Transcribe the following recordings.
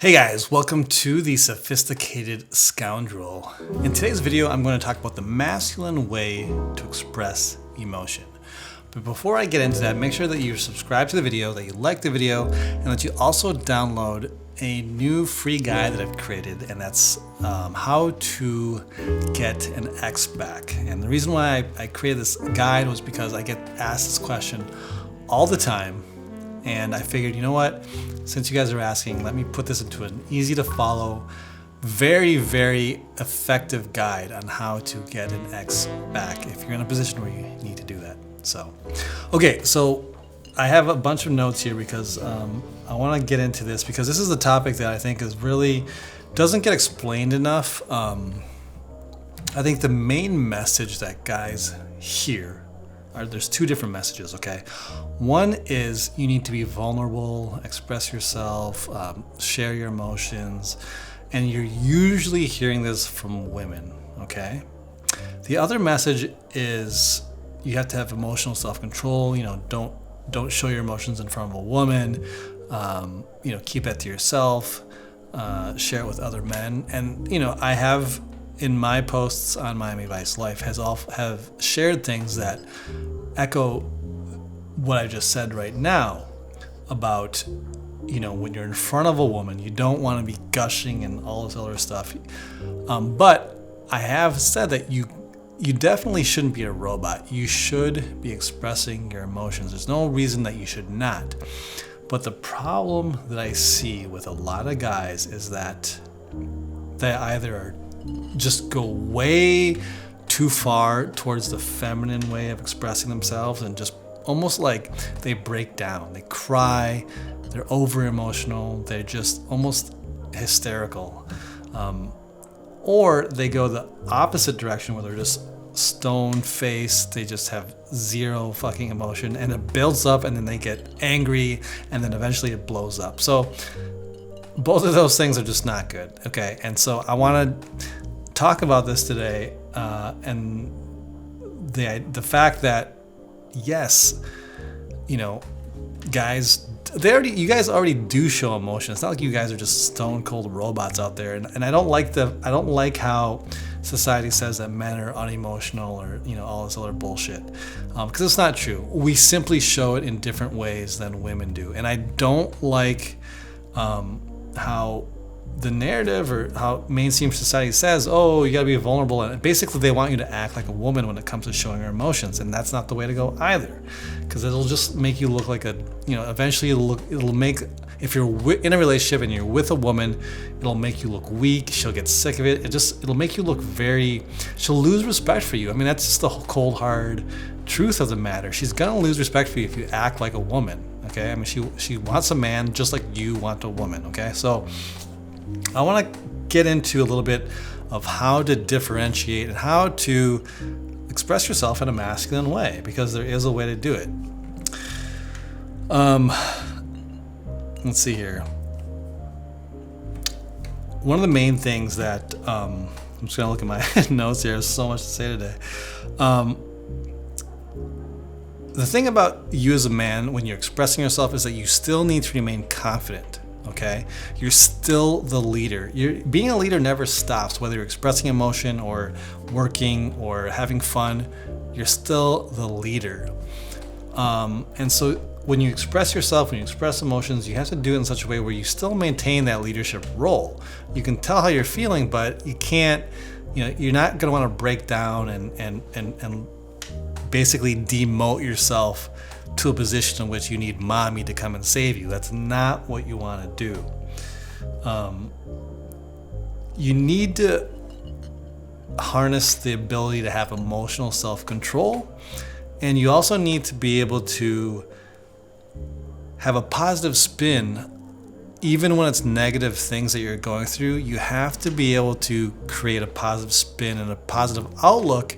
Hey guys, welcome to the Sophisticated Scoundrel. In today's video, I'm going to talk about the masculine way to express emotion. But before I get into that, make sure that you subscribe to the video, that you like the video, and that you also download a new free guide that I've created, and that's how to get an ex back. And the reason why I created this guide was because I get asked this question all the time. And I figured, you know what, since you guys are asking, let me put this into an easy to follow, very, very effective guide on how to get an ex back if you're in a position where you need to do that. So I have a bunch of notes here because I want to get into this because this is a topic that I think is really doesn't get explained enough. I think the main message that guys hear there's two different messages, okay? One is you need to be vulnerable, express yourself, share your emotions, and you're usually hearing this from women, okay? The other message is you have to have emotional self-control. Don't show your emotions in front of a woman. Keep that to yourself. Share it with other men. And I have in my posts on Miami Vice Life have shared things that echo what I just said right now about when you're in front of a woman, you don't want to be gushing and all this other stuff. But I have said that you definitely shouldn't be a robot. You should be expressing your emotions. There's no reason that you should not. But the problem that I see with a lot of guys is that they either just go way too far towards the feminine way of expressing themselves and just almost like they break down, they cry, they're over emotional, they're just almost hysterical, or they go the opposite direction where they're just stone faced, they just have zero fucking emotion, and it builds up and then they get angry and then eventually it blows up. So both of those things are just not good, okay? And so I want to talk about this today, and the fact that yes, guys, you guys already do show emotion. It's not like you guys are just stone cold robots out there. And I don't like how society says that men are unemotional or all this other bullshit, because it's not true. We simply show it in different ways than women do, and I don't like how the narrative or how mainstream society says, oh, you gotta be vulnerable, and basically they want you to act like a woman when it comes to showing your emotions, and that's not the way to go either, because it'll just make you look like eventually it'll make, if you're in a relationship and you're with a woman, it'll make you look weak. She'll get sick of it. It'll make you look she'll lose respect for you. I mean, that's just the cold hard truth of the matter. She's gonna lose respect for you if you act like a woman, okay? I mean, she wants a man just like you want a woman, okay? So I want to get into a little bit of how to differentiate and how to express yourself in a masculine way, because there is a way to do it. Let's see here. One of the main things that I'm just going to look at my notes here. There's so much to say today. The thing about you as a man when you're expressing yourself is that you still need to remain confident. Okay, you're still the leader. Being a leader never stops, whether you're expressing emotion or working or having fun. You're still the leader. And so when you express yourself, when you express emotions, you have to do it in such a way where you still maintain that leadership role. You can tell how you're feeling, but you can't. You're not going to want to break down and basically demote yourself to a position in which you need mommy to come and save you. That's not what you want to do. You need to harness the ability to have emotional self-control, and you also need to be able to have a positive spin even when it's negative things that you're going through. You have to be able to create a positive spin and a positive outlook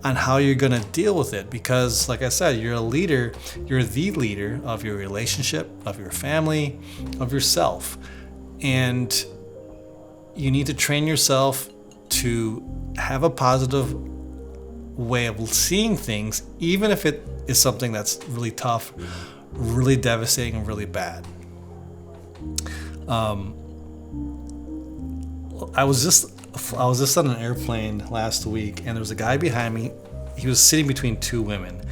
on how you're going to deal with it, because like I said, you're a leader. You're the leader of your relationship, of your family, of yourself, and you need to train yourself to have a positive way of seeing things, even if it is something that's really tough, really devastating, and really bad. I was just on an airplane last week, and there was a guy behind me. He was sitting between two women,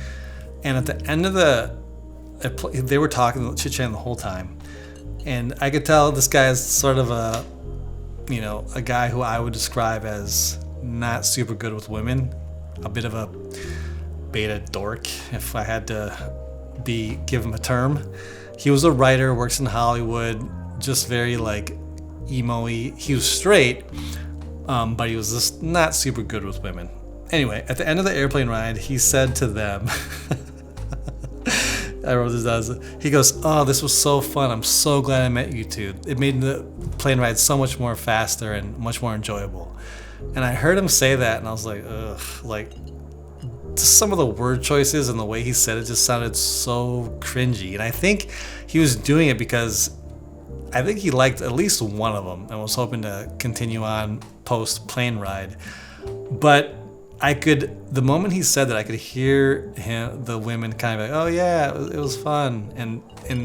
and at the end of they were talking, chit-chatting the whole time, and I could tell this guy is sort of a guy who I would describe as not super good with women, a bit of a beta dork, if I had to give him a term. He was a writer, works in Hollywood, just very like emo-y. He was straight, but he was just not super good with women. Anyway, at the end of the airplane ride, he said to them, I wrote this down. He goes, "Oh, this was so fun. I'm so glad I met you two. It made the plane ride so much more faster and much more enjoyable." And I heard him say that, and I was like, ugh, like, just some of the word choices and the way he said it just sounded so cringy. And I think he was doing it because I think he liked at least one of them and was hoping to continue on post plane ride. But the moment he said that, I could hear the women kind of like, "Oh yeah, it was fun," and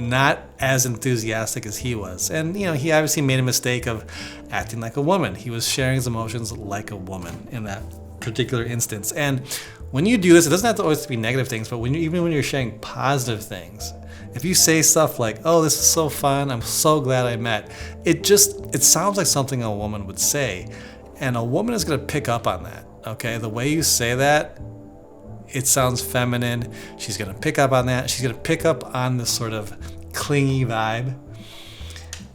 not as enthusiastic as he was. And he obviously made a mistake of acting like a woman. He was sharing his emotions like a woman in that particular instance. And when you do this, it doesn't have to always be negative things, but even when you're sharing positive things, if you say stuff like, "Oh, this is so fun, I'm so glad I met," it sounds like something a woman would say, and a woman is going to pick up on that. Okay, the way you say that, it sounds feminine. She's gonna pick up on that. She's gonna pick up on this sort of clingy vibe.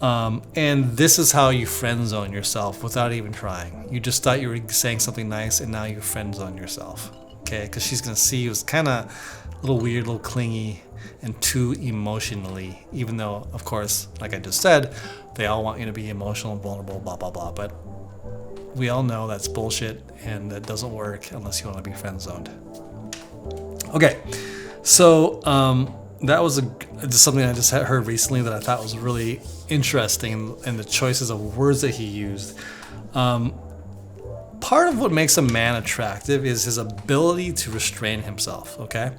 And this is how you friend zone yourself without even trying. You just thought you were saying something nice, and now you friend zone yourself. Okay, because she's gonna see you as kind of a little weird, a little clingy, and too emotionally. Even though, of course, like I just said, they all want you to be emotional and vulnerable, blah blah blah. But we all know that's bullshit, and that doesn't work unless you want to be friend zoned. Okay, so that was just something I just heard recently that I thought was really interesting, and the choices of words that he used. Part of what makes a man attractive is his ability to restrain himself. Okay,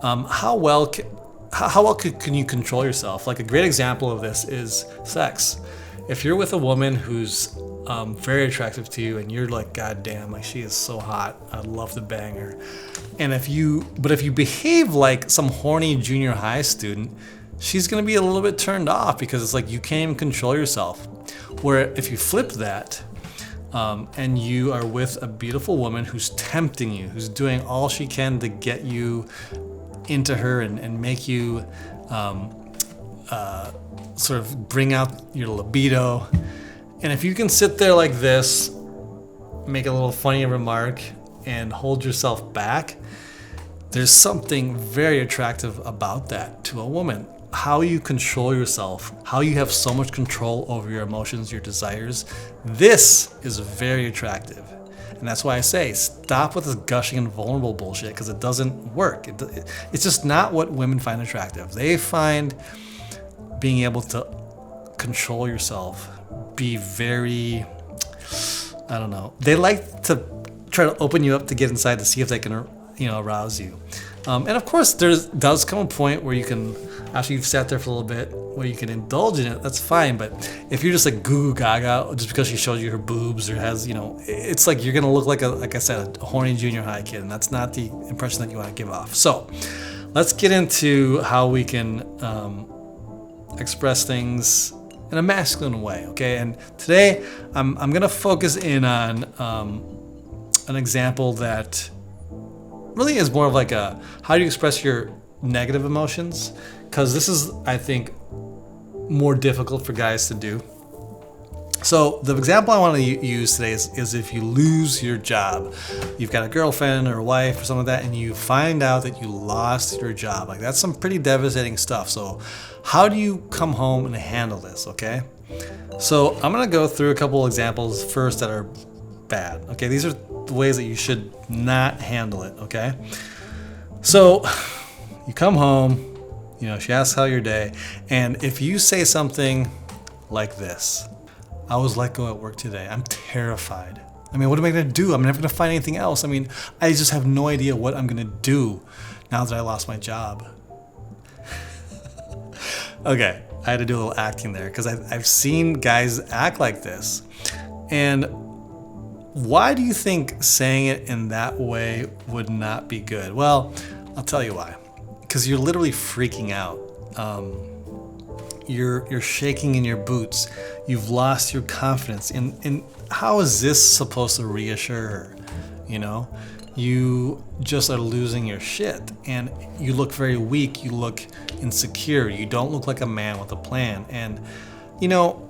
how well can you control yourself? Like, a great example of this is sex. If you're with a woman who's very attractive to you, and you're like, "God damn, like, she is so hot, I'd love to bang her," and if you behave like some horny junior high student, she's gonna be a little bit turned off, because it's like you can't even control yourself. Where if you flip that, and you are with a beautiful woman who's tempting you, who's doing all she can to get you into her and make you sort of bring out your libido. And if you can sit there like this, make a little funny remark, and hold yourself back, there's something very attractive about that to a woman. How you control yourself, how you have so much control over your emotions, your desires, this is very attractive. And that's why I say, stop with this gushing and vulnerable bullshit, because it doesn't work. It's just not what women find attractive. They find being able to control yourself, be very, I don't know. They like to try to open you up to get inside to see if they can, arouse you. And of course, does come a point where you can, after you've sat there for a little bit, where you can indulge in it. That's fine. But if you're just like goo goo gaga just because she shows you her boobs or has, it's like you're gonna look like I said, a horny junior high kid, and that's not the impression that you want to give off. So let's get into how we can express things in a masculine way, okay? And today I'm gonna focus in on an example that really is more of like a how do you express your negative emotions, because this is, I think, more difficult for guys to do. So the example I want to use today is if you lose your job, you've got a girlfriend or a wife or something like that, and you find out that you lost your job. Like, that's some pretty devastating stuff. So how do you come home and handle this, okay? So I'm going to go through a couple examples first that are bad, okay? These are the ways that you should not handle it, okay? So you come home, she asks how your day, and if you say something like this: "I was let go at work today. I'm terrified. I mean, what am I going to do? I'm never going to find anything else. I mean, I just have no idea what I'm going to do now that I lost my job." Okay, I had to do a little acting there because I've seen guys act like this. And why do you think saying it in that way would not be good? Well, I'll tell you why. Because you're literally freaking out. You're shaking in your boots. You've lost your confidence. And how is this supposed to reassure her? You know, you just are losing your shit, and you look very weak. You look insecure. You don't look like a man with a plan. And you know,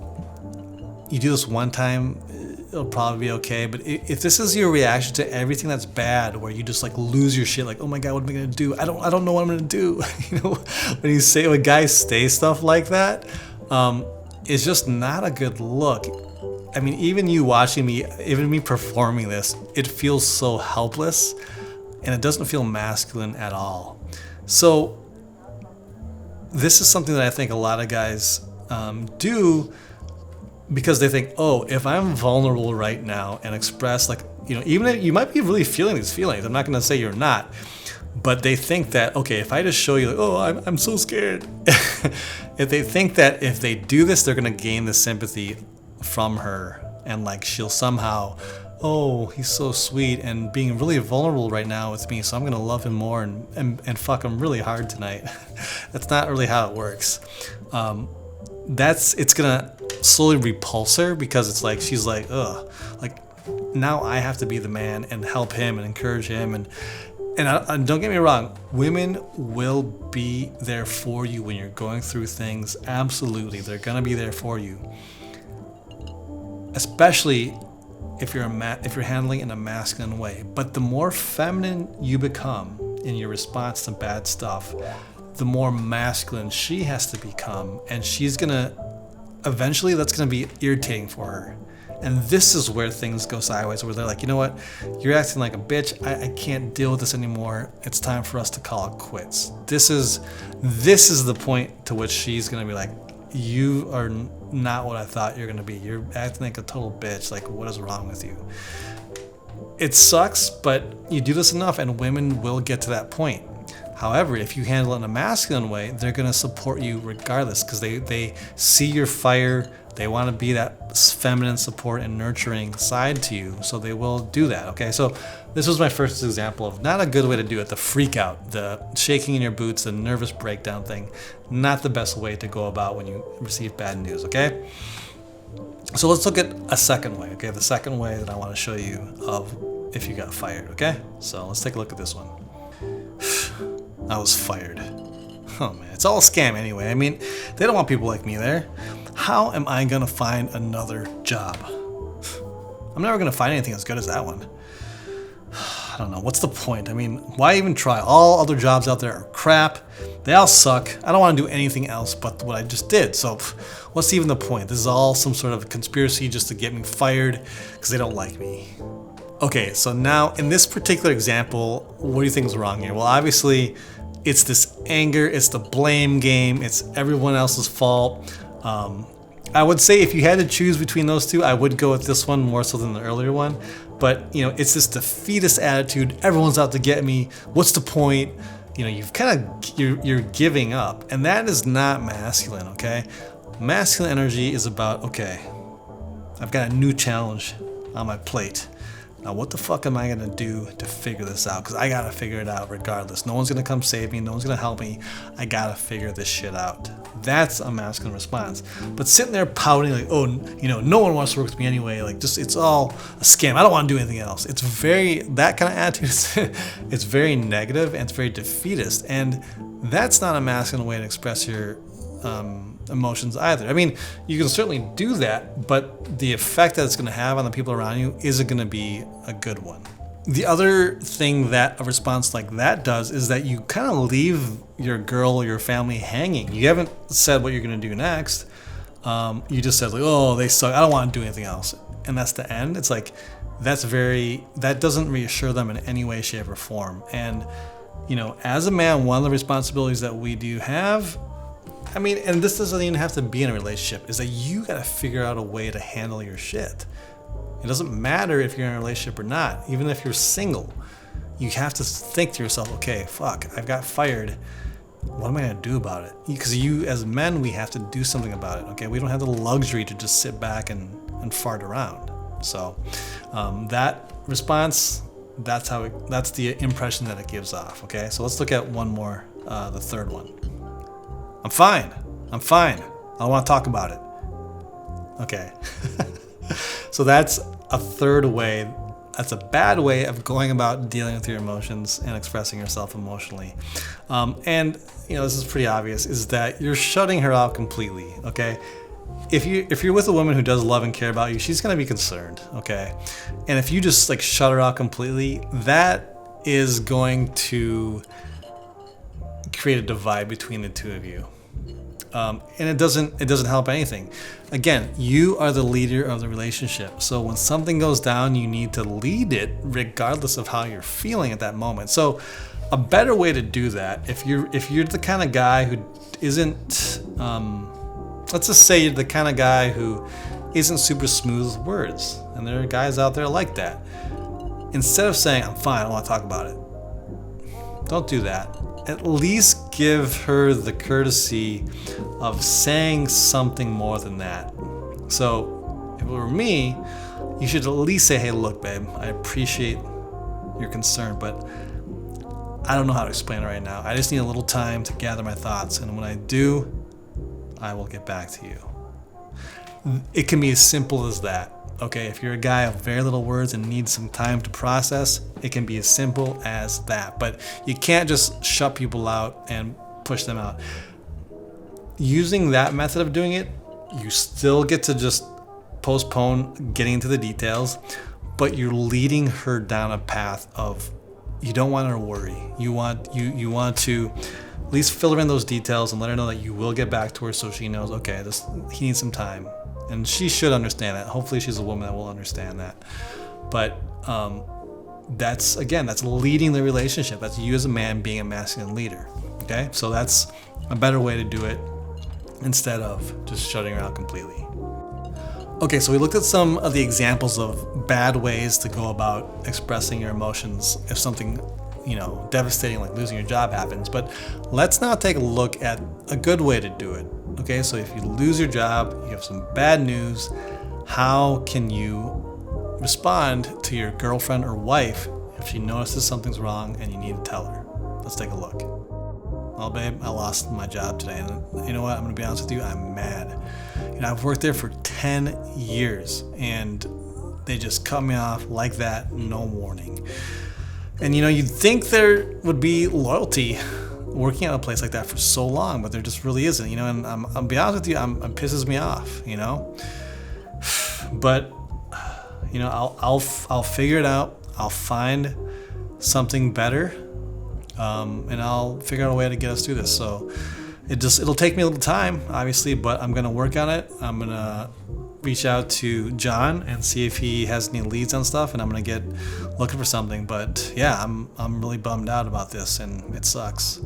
you do this one time, it'll probably be okay. But if this is your reaction to everything that's bad, where you just like lose your shit, like, oh my god, what am I gonna do? I don't know what I'm gonna do. You know, when guys say stuff like that, it's just not a good look. I mean, even you watching me, even me performing this, it feels so helpless, and it doesn't feel masculine at all. So this is something that I think a lot of guys do, because they think, oh, if I'm vulnerable right now and express, like, you know, even if you might be really feeling these feelings, I'm not going to say you're not, but they think that, okay, if I just show you, like, oh, I'm so scared. If they think that if they do this, they're going to gain the sympathy from her, and like she'll somehow, oh, he's so sweet and being really vulnerable right now with me, so I'm going to love him more and fuck him really hard tonight. That's not really how it works. It's gonna slowly repulse her, because it's like she's like, ugh, like now I have to be the man and help him and encourage him, and don't get me wrong, women will be there for you when you're going through things. Absolutely, they're gonna be there for you, especially if you're handling it in a masculine way. But the more feminine you become in your response to bad stuff, the more masculine she has to become, and she's gonna eventually, that's gonna be irritating for her. And this is where things go sideways, where they're like, you know what, you're acting like a bitch, I can't deal with this anymore, it's time for us to call it quits. This is the point to which she's gonna be like, you are not what I thought you're gonna be, you're acting like a total bitch, like what is wrong with you? It sucks, but you do this enough and women will get to that point. However, if you handle it in a masculine way, they're going to support you regardless, because they see your fire. They want to be that feminine support and nurturing side to you, so they will do that. Okay, so this was my first example of not a good way to do it. The freak out, the shaking in your boots, the nervous breakdown thing, not the best way to go about when you receive bad news. Okay, so let's look at a second way. Okay, the second way that I want to show you of if you got fired. Okay, so let's take a look at this one. I was fired. Oh man, it's all a scam anyway. I mean, they don't want people like me there. How am I gonna find another job? I'm never gonna find anything as good as that one. I don't know, what's the point? I mean, why even try? All other jobs out there are crap. They all suck. I don't wanna do anything else but what I just did. So what's even the point? This is all some sort of conspiracy just to get me fired because they don't like me. Okay, so now in this particular example, what do you think is wrong here? Well, obviously, it's this anger, it's the blame game, it's everyone else's fault. I would say if you had to choose between those two, I would go with this one more so than the earlier one. But, you know, it's this defeatist attitude, everyone's out to get me, what's the point? You know, you're giving up, and that is not masculine, okay? Masculine energy is about, okay, I've got a new challenge on my plate. Now, what the fuck am I gonna do to figure this out? Because I gotta figure it out regardless. No one's gonna come save me. No one's gonna help me. I gotta figure this shit out. That's a masculine response. But sitting there pouting like, oh, you know, no one wants to work with me anyway. Like, just it's all a scam. I don't want to do anything else. It's that kind of attitude. It's very negative and it's very defeatist. And that's not a masculine way to express your emotions either. I mean, you can certainly do that, but the effect that it's going to have on the people around you isn't going to be a good one. The other thing that a response like that does is that you kind of leave your girl or your family hanging. You haven't said what you're going to do next. You just said like, oh, they suck, I don't want to do anything else. And that's the end. It's like, that doesn't reassure them in any way, shape, or form. And, you know, as a man, one of the responsibilities that we do have, I mean, and this doesn't even have to be in a relationship, is that you got to figure out a way to handle your shit. It doesn't matter if you're in a relationship or not. Even if you're single, you have to think to yourself, okay, fuck, I've got fired. what am I going to do about it? Because you, as men, we have to do something about it. Okay, we don't have the luxury to just sit back and fart around. So that response, that's the impression that it gives off. Okay, so let's look at one more, the third one. I'm fine. I don't want to talk about it. Okay. So that's a third way. That's a bad way of going about dealing with your emotions and expressing yourself emotionally. And this is pretty obvious, is that you're shutting her out completely. Okay. If you're with a woman who does love and care about you, she's going to be concerned. Okay. And if you just like shut her out completely, that is going to create a divide between the two of you. And it doesn't help anything. Again, you are the leader of the relationship. So when something goes down, you need to lead it regardless of how you're feeling at that moment. So a better way to do that, if you're the kind of guy who isn't, let's just say you're the kind of guy who isn't super smooth with words, and there are guys out there like that. Instead of saying, I'm fine, I don't want to talk about it, don't do that. At least give her the courtesy of saying something more than that. So if it were me, you should at least say, hey, look, babe, I appreciate your concern, but I don't know how to explain it right now. I just need a little time to gather my thoughts, and when I do, I will get back to you. It can be as simple as that. Okay, if you're a guy of very little words and needs some time to process, it can be as simple as that. But you can't just shut people out and push them out. Using that method of doing it, you still get to just postpone getting into the details, but you're leading her down a path of, you don't want her to worry. You want to at least fill her in those details and let her know that you will get back to her, so she knows, okay, he needs some time. And she should understand that. Hopefully she's a woman that will understand that. But that's leading the relationship. That's you as a man being a masculine leader. Okay? So that's a better way to do it instead of just shutting her out completely. Okay, so we looked at some of the examples of bad ways to go about expressing your emotions if something, devastating like losing your job happens. But let's now take a look at a good way to do it. Okay, so if you lose your job, you have some bad news, how can you respond to your girlfriend or wife if she notices something's wrong and you need to tell her? Let's take a look. Well, babe, I lost my job today, and you know what? I'm going to be honest with you, I'm mad. I've worked there for 10 years, and they just cut me off like that, no warning. And you'd think there would be loyalty working at a place like that for so long, but there just really isn't, and I'll be honest with you, it pisses me off, but I'll figure it out. I'll find something better, and I'll figure out a way to get us through this. So it'll take me a little time, obviously, but I'm gonna work on it. I'm gonna reach out to John and see if he has any leads on stuff, and I'm gonna get looking for something. But yeah, I'm really bummed out about this, and it sucks.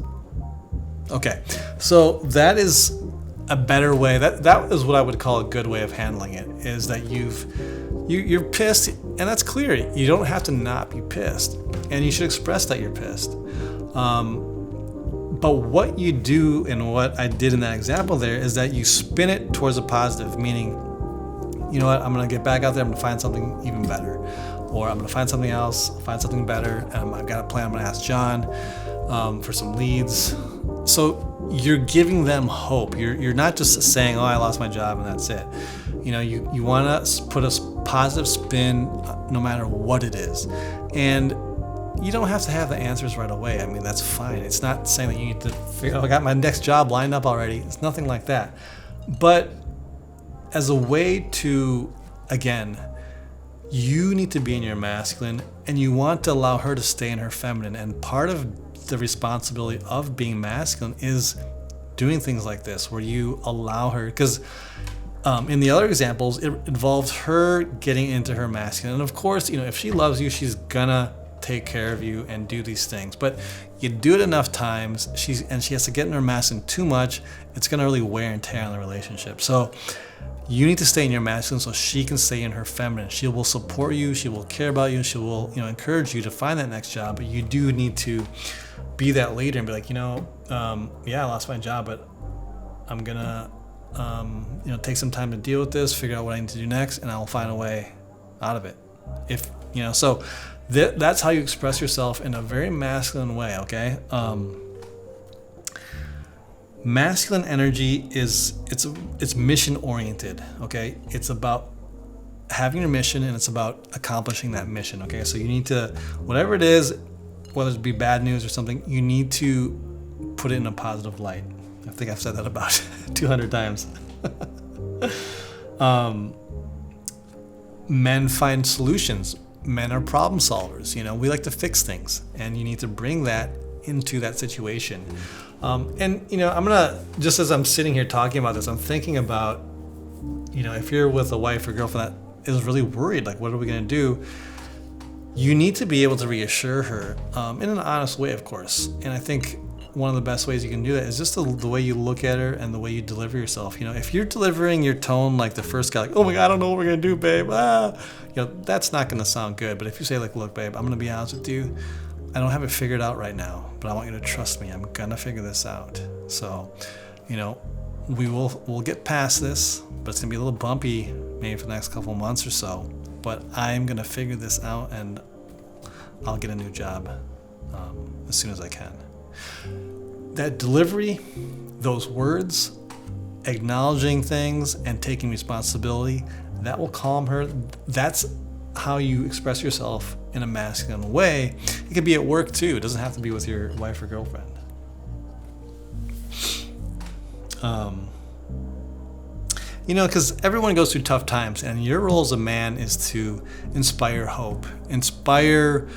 Okay, so that is a better way. That is what I would call a good way of handling it. Is that you're pissed, and that's clear. You don't have to not be pissed, and you should express that you're pissed. But what you do, and what I did in that example there, is that you spin it towards a positive, meaning, you know what, I'm gonna get back out there. I'm gonna find something even better, or I'm gonna find something else, find something better. I've got a plan. I'm gonna ask John for some leads. So you're giving them hope. You're not just saying, oh, I lost my job and that's it. You want to put a positive spin no matter what it is. And you don't have to have the answers right away. I mean, that's fine. It's not saying that you need to figure out, I got my next job lined up already. It's nothing like that. But as a way to, again, you need to be in your masculine, and you want to allow her to stay in her feminine. And part of the responsibility of being masculine is doing things like this, where you allow her, because in the other examples, it involved her getting into her masculine. And of course, if she loves you, she's gonna take care of you and do these things. But you do it enough times, she has to get in her masculine too much, it's gonna really wear and tear on the relationship. So you need to stay in your masculine so she can stay in her feminine. She will support you, she will care about you, she will encourage you to find that next job. But you do need to be that leader and be like, yeah, I lost my job, but I'm gonna, take some time to deal with this, figure out what I need to do next, and I'll find a way out of it. So that's how you express yourself in a very masculine way. Okay. Masculine energy it's mission oriented. Okay. It's about having your mission, and it's about accomplishing that mission. Okay. So you need to, whatever it is, whether it be bad news or something, you need to put it in a positive light. I think I've said that about 200 times. Men find solutions. Men are problem solvers. We like to fix things, and you need to bring that into that situation. I'm gonna, just as I'm sitting here talking about this, I'm thinking about, if you're with a wife or girlfriend that is really worried, like, what are we gonna do? You need to be able to reassure her in an honest way, of course. And I think one of the best ways you can do that is just the way you look at her and the way you deliver yourself. If you're delivering your tone like the first guy, like, oh my God, I don't know what we're gonna do, babe. That's not gonna sound good. But if you say, like, look, babe, I'm gonna be honest with you, I don't have it figured out right now, but I want you to trust me. I'm gonna figure this out. So, we'll get past this, but it's gonna be a little bumpy maybe for the next couple of months or so. But I'm gonna figure this out, and I'll get a new job as soon as I can. That delivery, those words, acknowledging things and taking responsibility, that will calm her. That's how you express yourself in a masculine way. It could be at work too. It doesn't have to be with your wife or girlfriend. Because everyone goes through tough times, and your role as a man is to inspire hope, inspire,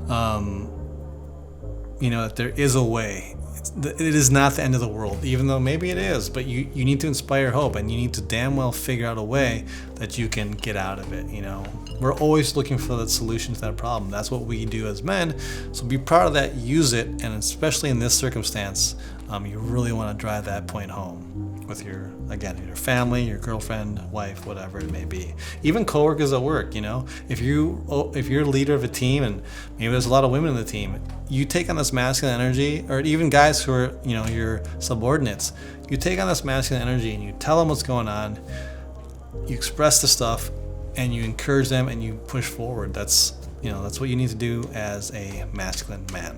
that there is a way. It is not the end of the world, even though maybe it is, but you need to inspire hope, and you need to damn well figure out a way that you can get out of it. We're always looking for the solution to that problem. That's what we do as men. So be proud of that, use it, and especially in this circumstance, you really want to drive that point home with your family, your girlfriend, wife, whatever it may be. Even coworkers at work, if you're a leader of a team, and maybe there's a lot of women in the team, you take on this masculine energy, or even guys who are, your subordinates, you take on this masculine energy and you tell them what's going on, you express the stuff, and you encourage them, and you push forward. That's what you need to do as a masculine man.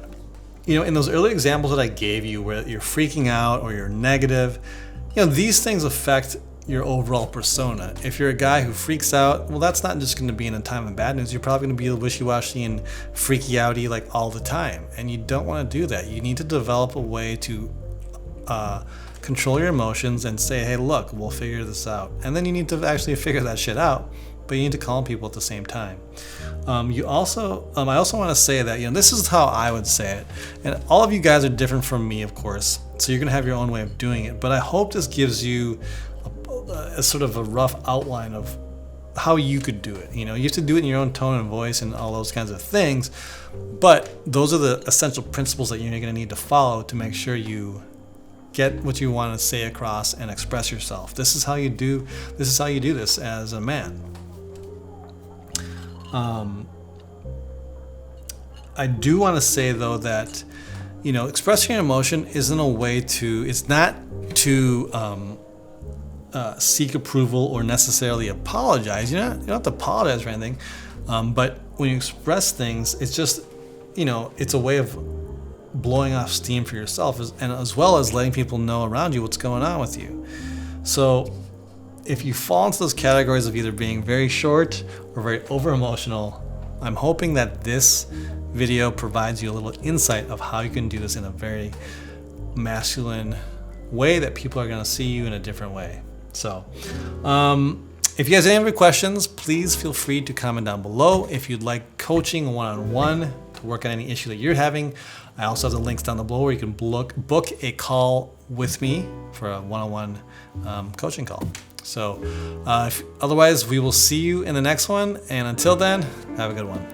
In those early examples that I gave you, where you're freaking out or you're negative, these things affect your overall persona. If you're a guy who freaks out, well, that's not just going to be in a time of bad news. You're probably going to be wishy-washy and freaky outy like all the time, and you don't want to do that. You need to develop a way to control your emotions and say, hey, look, we'll figure this out. And then you need to actually figure that shit out, but you need to calm people at the same time. I also want to say that, this is how I would say it. And all of you guys are different from me, of course, so you're going to have your own way of doing it. But I hope this gives you a sort of a rough outline of how you could do it. You have to do it in your own tone and voice and all those kinds of things. But those are the essential principles that you're going to need to follow to make sure you get what you want to say across and express yourself. This is how you do this as a man. I do want to say, though, that expressing your emotion isn't a way to. It's not to seek approval or necessarily apologize. You don't have to apologize for anything. But when you express things, it's just it's a way of blowing off steam for yourself, and as well as letting people know around you what's going on with you. So if you fall into those categories of either being very short or very over emotional, I'm hoping that this video provides you a little insight of how you can do this in a very masculine way that people are going to see you in a different way. So if you guys have any other questions, please feel free to comment down below. If you'd like coaching one-on-one to work on any issue that you're having, I also have the links down below where you can book a call with me for a one-on-one coaching call. So otherwise, we will see you in the next one. And until then, have a good one.